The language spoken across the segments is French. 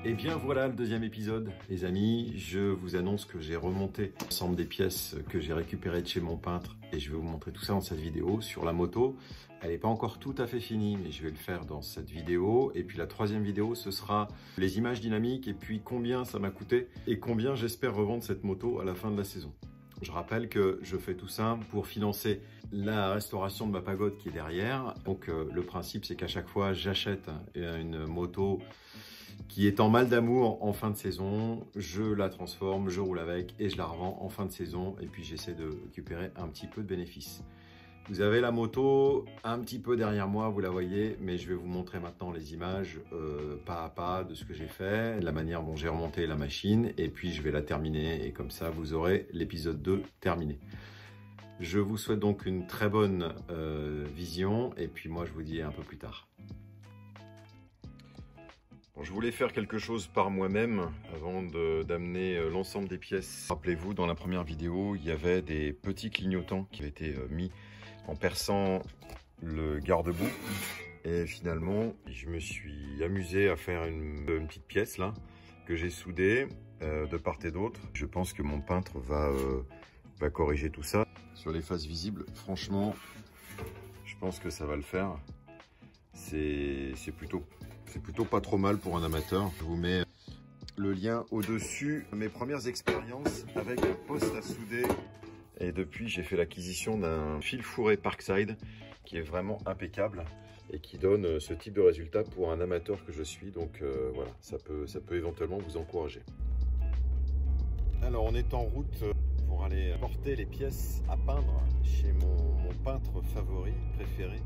Et bien voilà le deuxième épisode, les amis. Je vous annonce que j'ai remonté l'ensemble des pièces que j'ai récupérées de chez mon peintre et je vais vous montrer tout ça dans cette vidéo. Sur la moto, elle n'est pas encore tout à fait finie, mais je vais le faire dans cette vidéo. Et puis la troisième vidéo, ce sera les images dynamiques et puis combien ça m'a coûté et combien j'espère revendre cette moto à la fin de la saison. Je rappelle que je fais tout ça pour financer la restauration de ma pagode qui est derrière. Donc le principe, c'est qu'à chaque fois, j'achète une moto qui est en mal d'amour en fin de saison, je la transforme, je roule avec et je la revends en fin de saison et puis j'essaie de récupérer un petit peu de bénéfice. Vous avez la moto un petit peu derrière moi, vous la voyez, mais je vais vous montrer maintenant les images pas à pas de ce que j'ai fait, la manière dont j'ai remonté la machine et puis je vais la terminer et comme ça vous aurez l'épisode 2 terminé. Je vous souhaite donc une très bonne vision et puis moi je vous dis un peu plus tard. Bon, je voulais faire quelque chose par moi-même avant d'amener l'ensemble des pièces. Rappelez-vous, dans la première vidéo, il y avait des petits clignotants qui avaient été mis en perçant le garde-boue. Et finalement, je me suis amusé à faire une petite pièce là, que j'ai soudée de part et d'autre. Je pense que mon peintre va corriger tout ça. Sur les faces visibles, franchement, je pense que ça va le faire. C'est plutôt pas trop mal pour un amateur. Je vous mets le lien au-dessus. Mes premières expériences avec le poste à souder. Et depuis, j'ai fait l'acquisition d'un fil fourré Parkside qui est vraiment impeccable et qui donne ce type de résultat pour un amateur que je suis. Donc voilà, ça peut éventuellement vous encourager. Alors on est en route pour aller porter les pièces à peindre chez mon peintre favori, préféré.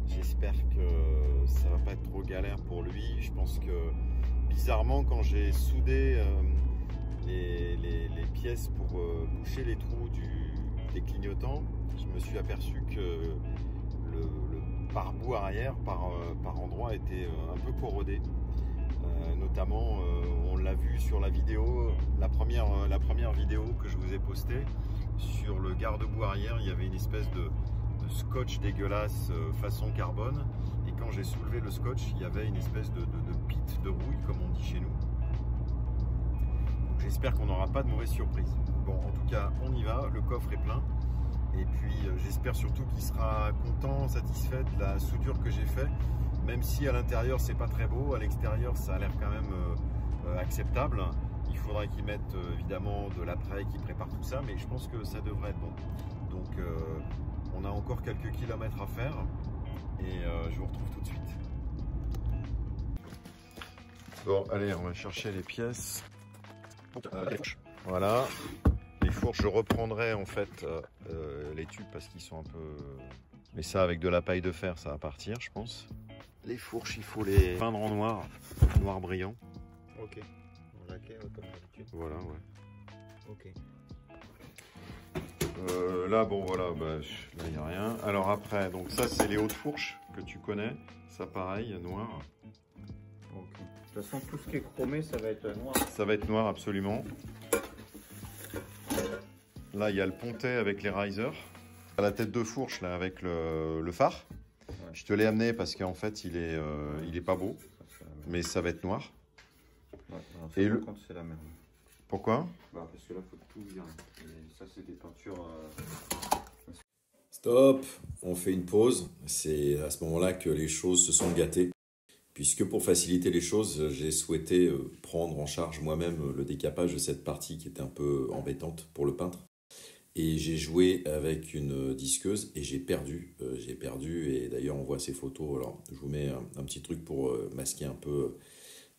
J'espère que ça va pas être trop galère pour lui. Je pense que bizarrement, quand j'ai soudé les pièces pour boucher les trous des clignotants, je me suis aperçu que le pare-boue arrière par endroits était un peu corrodé. Notamment, on l'a vu sur la vidéo, la première vidéo que je vous ai postée. Sur le garde-boue arrière, il y avait une espèce de scotch dégueulasse façon carbone et quand j'ai soulevé le scotch il y avait une espèce de pite de rouille comme on dit chez nous. Donc j'espère qu'on n'aura pas de mauvaises surprises. Bon, en tout cas on y va, le coffre est plein et puis j'espère surtout qu'il sera content, satisfait de la soudure que j'ai fait, même si à l'intérieur c'est pas très beau, à l'extérieur ça a l'air quand même acceptable. Il faudra qu'il mette évidemment de l'après, qu'il prépare tout ça, mais je pense que ça devrait être bon. Donc on a encore quelques kilomètres à faire et je vous retrouve tout de suite. Bon, allez, on va chercher les pièces. Voilà. Les fourches, je reprendrai en fait les tubes parce qu'ils sont un peu... Mais ça, avec de la paille de fer, ça va partir, je pense. Les fourches, il faut les peindre en noir, noir brillant. Ok. En laquais, comme d'habitude. Voilà, ouais. Ok. Là, bon, voilà, bah, là, il n'y a rien. Alors après, donc ça, c'est les hautes fourches que tu connais. Ça, pareil, noir. Ok. De toute façon, tout ce qui est chromé, ça va être noir. Ça va être noir, absolument. Là, il y a le pontet avec les risers. À la tête de fourche, là, avec le phare. Ouais. Je te l'ai amené parce qu'en fait, il est pas beau. Mais ça va être noir. Ouais, alors, et le compte, c'est la merde. Pourquoi? Bah, parce que là, il faut tout virer. Et ça, c'est des peintures... Stop! On fait une pause. C'est à ce moment-là que les choses se sont gâtées. Puisque pour faciliter les choses, j'ai souhaité prendre en charge moi-même le décapage de cette partie qui était un peu embêtante pour le peintre. Et j'ai joué avec une disqueuse et j'ai perdu. Et d'ailleurs, on voit ces photos. Alors, je vous mets un petit truc pour masquer un peu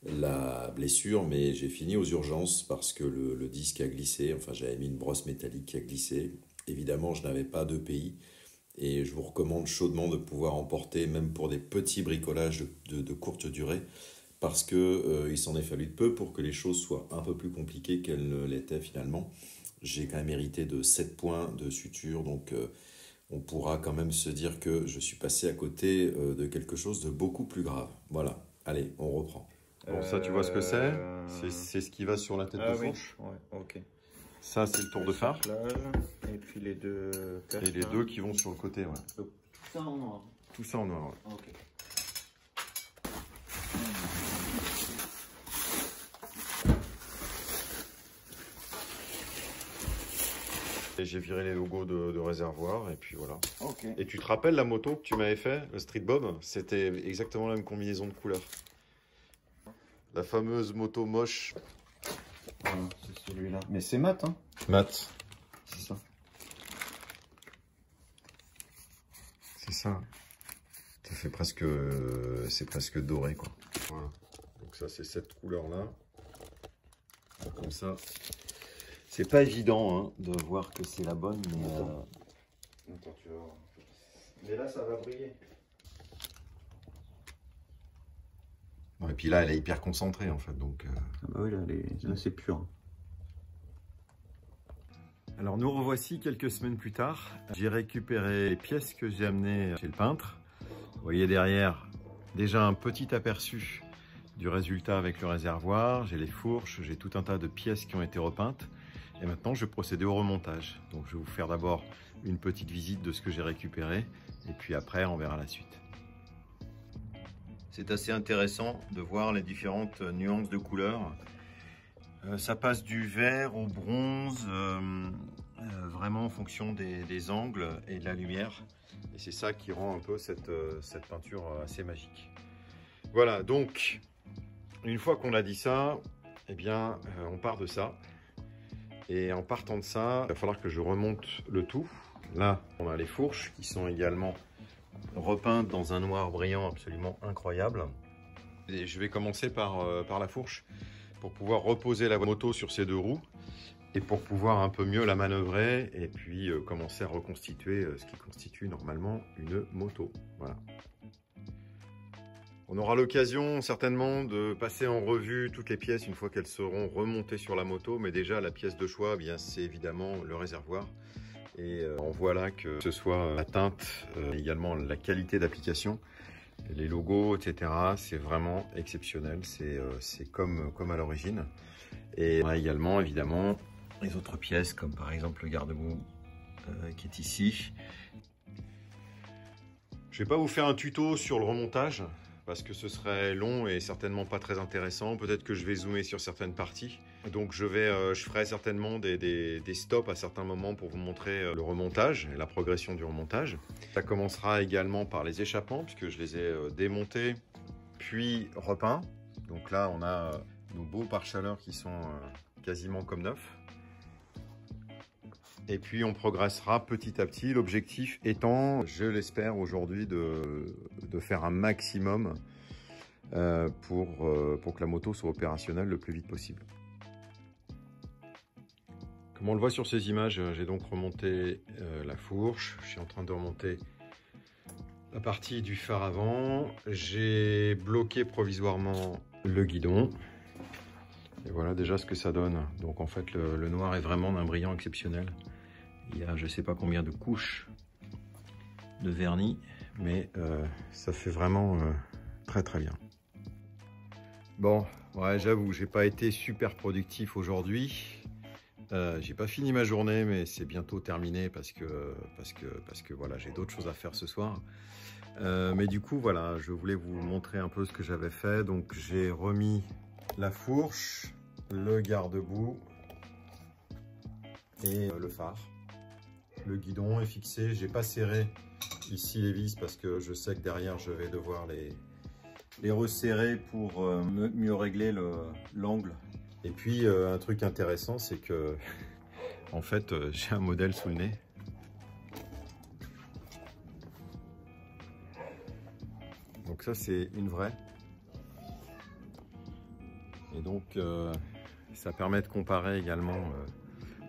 la blessure, mais j'ai fini aux urgences parce que le disque a glissé. Enfin, j'avais mis une brosse métallique qui a glissé. Évidemment, je n'avais pas d'EPI et je vous recommande chaudement de pouvoir emporter, même pour des petits bricolages de courte durée, parce que il s'en est fallu de peu pour que les choses soient un peu plus compliquées qu'elles ne l'étaient finalement. J'ai quand même hérité de 7 points de suture, donc on pourra quand même se dire que je suis passé à côté de quelque chose de beaucoup plus grave. Voilà, allez, on reprend. Bon, ça, tu vois ce que c'est? C'est ce qui va sur la tête de fourche. Oui. Ouais, ok. Ça, c'est le tour de phare. Et puis les deux... Et les deux qui vont sur le côté, ouais. Donc, tout ça en noir. Tout ça en noir, ouais. Ok. j'ai viré les logos de réservoir et puis voilà. Ok. Et tu te rappelles la moto que tu m'avais fait, le Street Bob? C'était exactement la même combinaison de couleurs. La fameuse moto moche. C'est celui-là. Mais c'est mat, hein? Mat. C'est ça. C'est ça. Ça fait presque... c'est presque doré, quoi. Voilà. Donc ça, c'est cette couleur-là. Comme ça. C'est pas évident hein, de voir que c'est la bonne, mais... Attends, tu vas voir. Mais là, ça va briller. Bon, et puis là, elle est hyper concentrée, en fait, donc... Ah bah oui, là c'est pur. Alors, nous revoici quelques semaines plus tard. J'ai récupéré les pièces que j'ai amenées chez le peintre. Vous voyez derrière, déjà un petit aperçu du résultat avec le réservoir. J'ai les fourches, j'ai tout un tas de pièces qui ont été repeintes. Et maintenant, je vais procéder au remontage. Donc, je vais vous faire d'abord une petite visite de ce que j'ai récupéré. Et puis après, on verra la suite. C'est assez intéressant de voir les différentes nuances de couleurs. Ça passe du vert au bronze, vraiment en fonction des angles et de la lumière. Et c'est ça qui rend un peu cette peinture assez magique. Voilà, donc, une fois qu'on a dit ça, eh bien, on part de ça. Et en partant de ça, il va falloir que je remonte le tout. Là, on a les fourches qui sont également repeintes dans un noir brillant absolument incroyable. Et je vais commencer par la fourche pour pouvoir reposer la moto sur ses deux roues et pour pouvoir un peu mieux la manœuvrer et puis commencer à reconstituer ce qui constitue normalement une moto. Voilà. On aura l'occasion certainement de passer en revue toutes les pièces une fois qu'elles seront remontées sur la moto, mais déjà la pièce de choix, eh bien c'est évidemment le réservoir. Et on voit là que ce soit la teinte, également la qualité d'application, les logos, etc. C'est vraiment exceptionnel, c'est comme à l'origine. Et on a également évidemment les autres pièces, comme par exemple le garde-boue qui est ici. Je ne vais pas vous faire un tuto sur le remontage, parce que ce serait long et certainement pas très intéressant. Peut-être que je vais zoomer sur certaines parties. Donc je ferai certainement des stops à certains moments pour vous montrer le remontage et la progression du remontage. Ça commencera également par les échappements, puisque je les ai démontés, puis repeints. Donc là, on a nos beaux pare-chaleurs qui sont quasiment comme neufs. Et puis on progressera petit à petit, l'objectif étant, je l'espère aujourd'hui, de faire un maximum pour que la moto soit opérationnelle le plus vite possible. Comme on le voit sur ces images, j'ai donc remonté la fourche, je suis en train de remonter la partie du phare avant, j'ai bloqué provisoirement le guidon. Et voilà déjà ce que ça donne. Donc en fait le noir est vraiment d'un brillant exceptionnel. Il y a je ne sais pas combien de couches de vernis, mais ça fait vraiment très très bien. Bon, ouais, j'avoue, j'ai pas été super productif aujourd'hui. J'ai pas fini ma journée, mais c'est bientôt terminé parce que voilà, j'ai d'autres choses à faire ce soir. Mais du coup, voilà, je voulais vous montrer un peu ce que j'avais fait. Donc j'ai remis la fourche, le garde-boue et le phare. Le guidon est fixé, j'ai pas serré ici les vis parce que je sais que derrière je vais devoir les resserrer pour mieux régler l'angle. Et puis un truc intéressant, c'est que en fait j'ai un modèle sous le nez. Donc ça c'est une vraie. Et donc ça permet de comparer également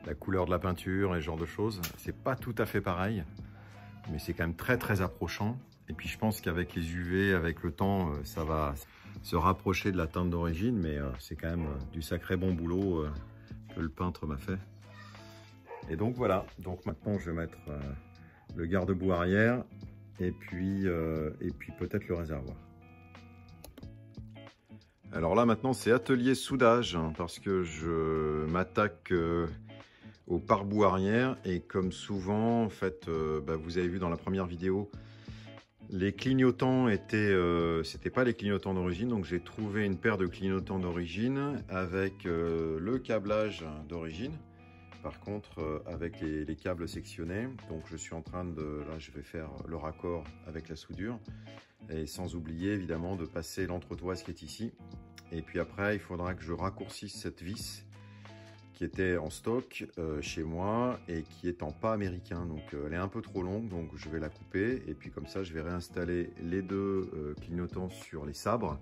la couleur de la peinture et ce genre de choses. C'est pas tout à fait pareil, mais c'est quand même très très approchant. Et puis je pense qu'avec les UV, avec le temps, ça va se rapprocher de la teinte d'origine, mais c'est quand même du sacré bon boulot que le peintre m'a fait. Et donc voilà, donc maintenant je vais mettre le garde-boue arrière et puis peut-être le réservoir. Alors là maintenant c'est atelier soudage, hein, parce que je m'attaque au pare-boue arrière et comme souvent en fait vous avez vu dans la première vidéo, les clignotants c'était pas les clignotants d'origine, donc j'ai trouvé une paire de clignotants d'origine avec le câblage d'origine par contre avec les câbles sectionnés. Donc je suis en train de, là je vais faire le raccord avec la soudure et sans oublier évidemment de passer l'entretoise qui est ici. Et puis après il faudra que je raccourcisse cette vis qui était en stock chez moi et qui est en pas américain, donc elle est un peu trop longue, donc je vais la couper et puis comme ça je vais réinstaller les deux clignotants sur les sabres,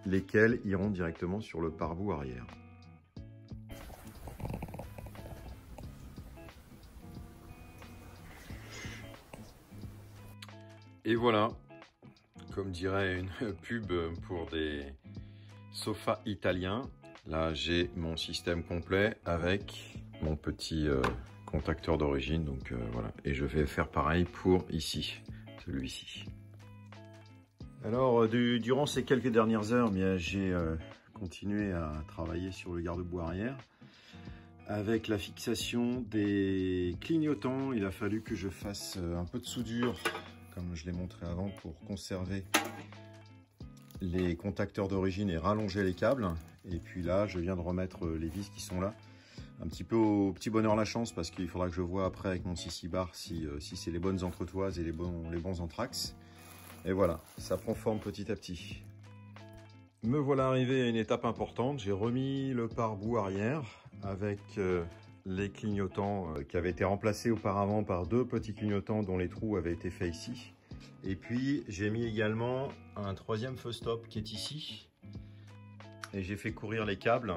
lesquels iront directement sur le pare-boue arrière. Et voilà, comme dirait une pub pour des sofas italiens, là j'ai mon système complet avec mon petit contacteur d'origine, donc voilà, et je vais faire pareil pour ici, celui-ci. Alors durant ces quelques dernières heures, j'ai continué à travailler sur le garde-boue arrière. Avec la fixation des clignotants, il a fallu que je fasse un peu de soudure, comme je l'ai montré avant, pour conserver les contacteurs d'origine et rallonger les câbles. Et puis là, je viens de remettre les vis qui sont là. Un petit peu au petit bonheur la chance, parce qu'il faudra que je vois après avec mon 6 bar si c'est les bonnes entretoises et les bons entraxes. Et voilà, ça prend forme petit à petit. Me voilà arrivé à une étape importante. J'ai remis le pare-boue arrière avec les clignotants qui avaient été remplacés auparavant par deux petits clignotants dont les trous avaient été faits ici. Et puis j'ai mis également un troisième feu stop qui est ici. Et j'ai fait courir les câbles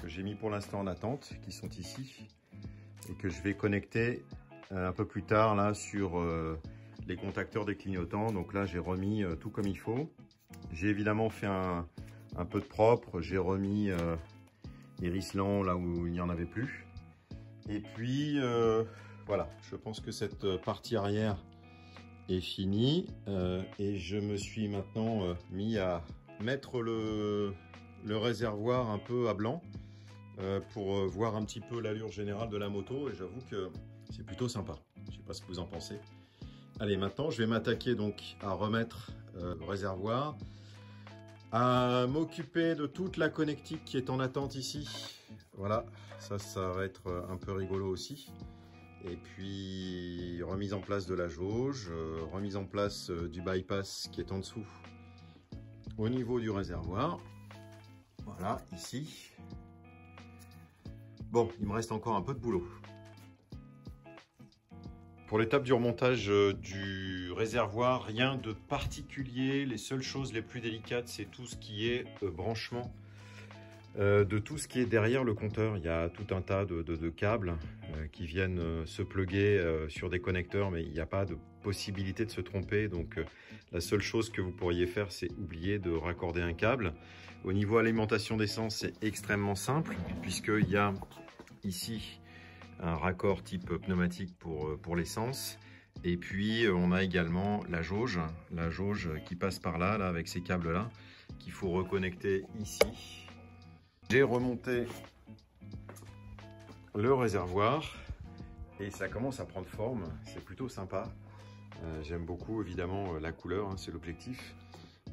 que j'ai mis pour l'instant en attente, qui sont ici. Et que je vais connecter un peu plus tard là sur les contacteurs des clignotants. Donc là j'ai remis tout comme il faut. J'ai évidemment fait un peu de propre. J'ai remis les ricelants là où il n'y en avait plus. Et puis voilà, je pense que cette partie arrière est finie. Et je me suis maintenant mis à mettre le réservoir un peu à blanc pour voir un petit peu l'allure générale de la moto, et j'avoue que c'est plutôt sympa. Je ne sais pas ce que vous en pensez. Allez, maintenant je vais m'attaquer donc à remettre le réservoir, à m'occuper de toute la connectique qui est en attente ici. Voilà, ça va être un peu rigolo aussi. Et puis remise en place de la jauge, remise en place du bypass qui est en dessous au niveau du réservoir. Voilà, ici. Bon, il me reste encore un peu de boulot. Pour l'étape du remontage du réservoir, rien de particulier. Les seules choses les plus délicates, c'est tout ce qui est branchement de tout ce qui est derrière le compteur. Il y a tout un tas de câbles qui viennent se plugger sur des connecteurs, mais il n'y a pas de possibilité de se tromper. Donc la seule chose que vous pourriez faire, c'est oublier de raccorder un câble. Au niveau alimentation d'essence, c'est extrêmement simple, puisqu'il y a ici un raccord type pneumatique pour l'essence. Et puis on a également la jauge qui passe par là avec ces câbles là, qu'il faut reconnecter ici. J'ai remonté le réservoir et ça commence à prendre forme, c'est plutôt sympa. J'aime beaucoup évidemment la couleur, hein, c'est l'objectif.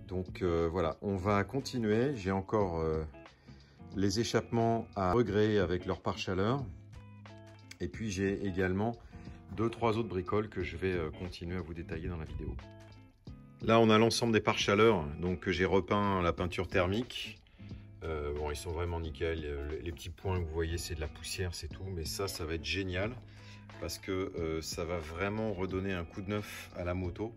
Donc voilà, on va continuer. J'ai encore les échappements à regréer avec leur pare-chaleur. Et puis j'ai également 2-3 autres bricoles que je vais continuer à vous détailler dans la vidéo. Là on a l'ensemble des pare-chaleurs, donc j'ai repeint la peinture thermique. Bon, ils sont vraiment nickel. Les petits points que vous voyez, c'est de la poussière, c'est tout. Mais ça va être génial parce que ça va vraiment redonner un coup de neuf à la moto.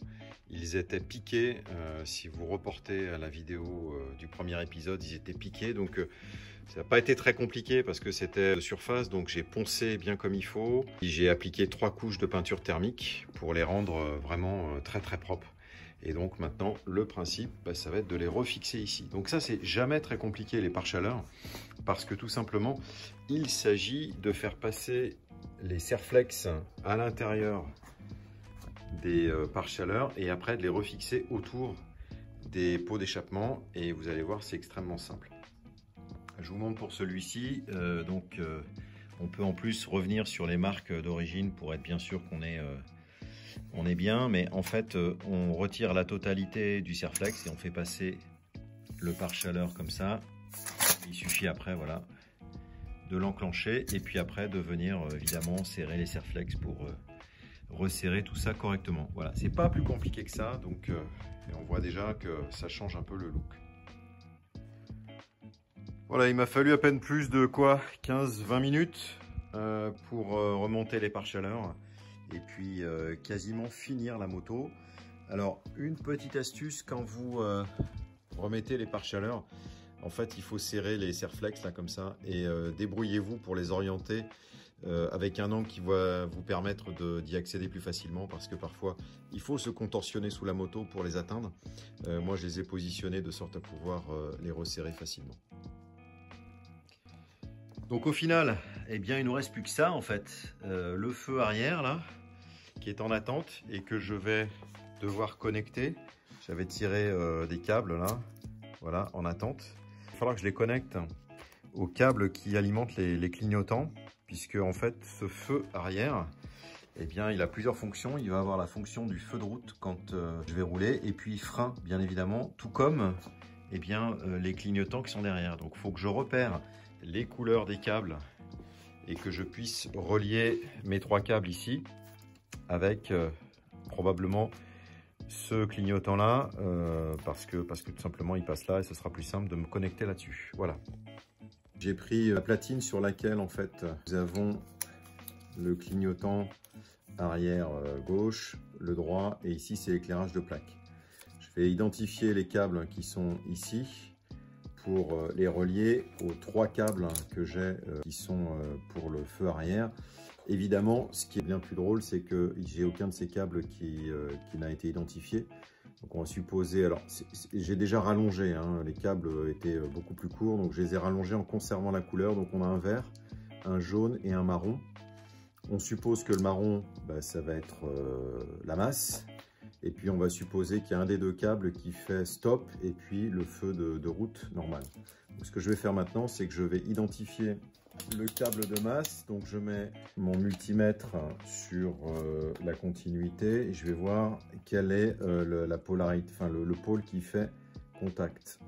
Ils étaient piqués. Si vous reportez à la vidéo du premier épisode, ils étaient piqués. Donc, ça n'a pas été très compliqué parce que c'était de surface. Donc, j'ai poncé bien comme il faut. J'ai appliqué 3 couches de peinture thermique pour les rendre vraiment très très propres. Et donc maintenant, le principe, ça va être de les refixer ici. Donc ça, c'est jamais très compliqué, les pare-chaleurs, parce que tout simplement, il s'agit de faire passer les serflex à l'intérieur des pare-chaleurs et après de les refixer autour des pots d'échappement. Et vous allez voir, c'est extrêmement simple. Je vous montre pour celui-ci. On peut en plus revenir sur les marques d'origine pour être bien sûr qu'on est... on est bien, mais en fait on retire la totalité du serflex et on fait passer le pare-chaleur comme ça. Il suffit après, voilà, de l'enclencher et puis après de venir évidemment serrer les serre-flex pour resserrer tout ça correctement. Voilà, c'est pas plus compliqué que ça, donc et on voit déjà que ça change un peu le look. Voilà, il m'a fallu à peine plus de quoi 15-20 minutes pour remonter les pare-chaleurs et puis quasiment finir la moto. Alors, une petite astuce quand vous remettez les pare-chaleurs, en fait, il faut serrer les serre-flex là comme ça et débrouillez-vous pour les orienter avec un angle qui va vous permettre d'y accéder plus facilement parce que parfois, il faut se contorsionner sous la moto pour les atteindre. Moi, je les ai positionnés de sorte à pouvoir les resserrer facilement. Donc au final, eh bien, il ne nous reste plus que ça en fait. Le feu arrière là, qui est en attente et que je vais devoir connecter. J'avais tiré des câbles là, voilà, en attente. Il va falloir que je les connecte aux câbles qui alimentent les clignotants, puisque en fait ce feu arrière, eh bien, il a plusieurs fonctions. Il va avoir la fonction du feu de route quand je vais rouler, et puis frein bien évidemment, tout comme eh bien, les clignotants qui sont derrière. Donc il faut que je repère les couleurs des câbles et que je puisse relier mes 3 câbles ici avec probablement ce clignotant là parce que tout simplement il passe là et ce sera plus simple de me connecter là-dessus. Voilà. J'ai pris la platine sur laquelle en fait nous avons le clignotant arrière gauche, le droit, et ici c'est l'éclairage de plaque. Je vais identifier les câbles qui sont ici pour les relier aux 3 câbles que j'ai qui sont pour le feu arrière. Évidemment, ce qui est bien plus drôle, c'est que j'ai aucun de ces câbles qui n'a été identifié. Donc on va supposer, alors j'ai déjà rallongé, hein, les câbles étaient beaucoup plus courts, donc je les ai rallongés en conservant la couleur. Donc on a un vert, un jaune et un marron. On suppose que le marron, bah, ça va être la masse. Et puis on va supposer qu'il y a un des 2 câbles qui fait stop et puis le feu de route normal. Donc, ce que je vais faire maintenant, c'est que je vais identifier le câble de masse. Donc je mets mon multimètre sur la continuité et je vais voir quelle est la polarité, enfin le pôle qui fait contact.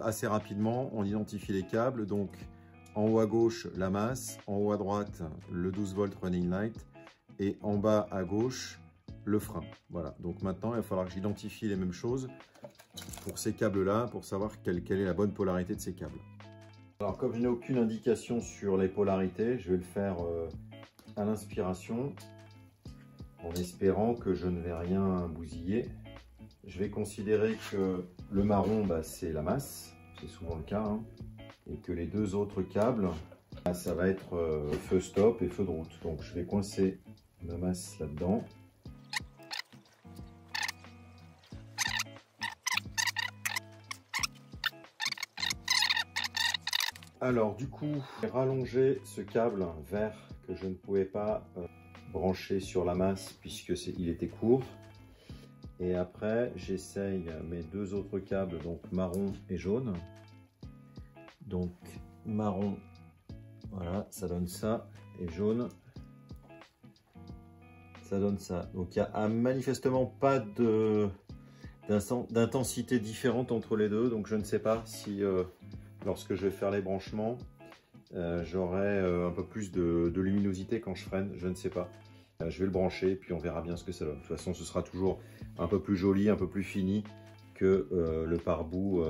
Assez rapidement, on identifie les câbles. Donc en haut à gauche la masse, en haut à droite le 12 volts running light et en bas à gauche le frein. Voilà, donc maintenant il va falloir que j'identifie les mêmes choses pour ces câbles là pour savoir quelle est la bonne polarité de ces câbles. Alors comme je n'ai aucune indication sur les polarités, je vais le faire à l'inspiration en espérant que je ne vais rien bousiller. Je vais considérer que le marron, bah, c'est la masse, c'est souvent le cas, hein, et que les 2 autres câbles, bah, ça va être feu stop et feu de route. Donc je vais coincer ma masse là-dedans. Alors du coup, j'ai rallongé ce câble vert que je ne pouvais pas brancher sur la masse puisqu'il était court. Et après, j'essaye mes 2 autres câbles, donc marron et jaune. Donc marron, voilà, ça donne ça, et jaune, ça donne ça. Donc il n'y a manifestement pas d'intensité différente entre les deux. Donc je ne sais pas si lorsque je vais faire les branchements, j'aurai un peu plus de luminosité quand je freine, je ne sais pas. Je vais le brancher, puis on verra bien ce que ça donne. De toute façon, ce sera toujours un peu plus joli, un peu plus fini que le pare-boue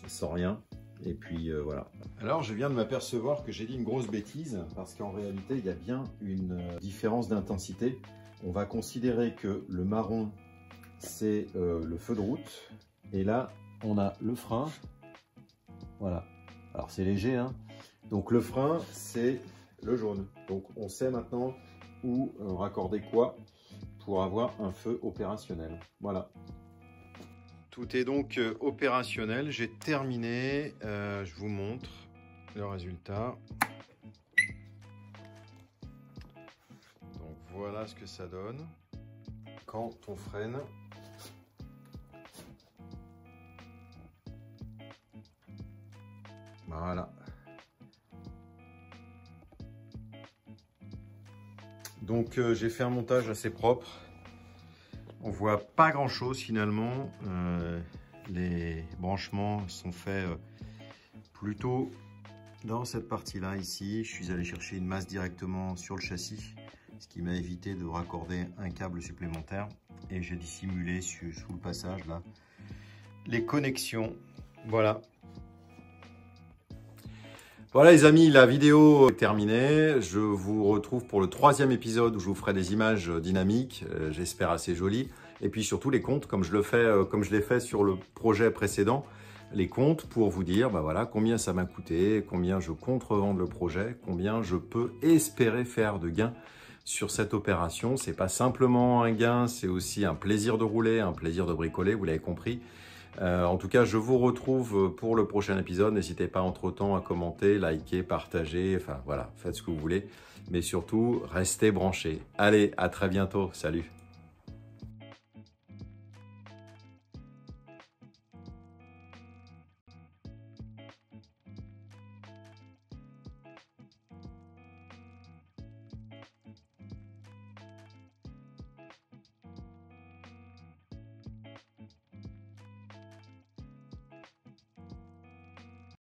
sans rien. Et puis voilà. Alors, je viens de m'apercevoir que j'ai dit une grosse bêtise, parce qu'en réalité, il y a bien une différence d'intensité. On va considérer que le marron, c'est le feu de route. Et là, on a le frein. Voilà. Alors, c'est léger, hein. Donc, le frein, c'est le jaune. Donc, on sait maintenant où raccorder quoi pour avoir un feu opérationnel. Voilà. Tout est donc opérationnel. J'ai terminé. Je vous montre le résultat. Donc voilà ce que ça donne quand on freine. Voilà. Donc j'ai fait un montage assez propre. On voit pas grand chose finalement. Les branchements sont faits plutôt dans cette partie-là ici. Je suis allé chercher une masse directement sur le châssis, ce qui m'a évité de raccorder un câble supplémentaire. Et j'ai dissimulé sous le passage là les connexions. Voilà. Voilà les amis, la vidéo est terminée. Je vous retrouve pour le 3e épisode où je vous ferai des images dynamiques, j'espère assez jolies. Et puis surtout les comptes, comme je l'ai fait sur le projet précédent, les comptes pour vous dire bah voilà, combien ça m'a coûté, combien je compte revendre le projet, combien je peux espérer faire de gains sur cette opération. C'est pas simplement un gain, c'est aussi un plaisir de rouler, un plaisir de bricoler, vous l'avez compris. En tout cas, je vous retrouve pour le prochain épisode. N'hésitez pas entre-temps à commenter, liker, partager, enfin voilà, faites ce que vous voulez. Mais surtout, restez branchés. Allez, à très bientôt. Salut!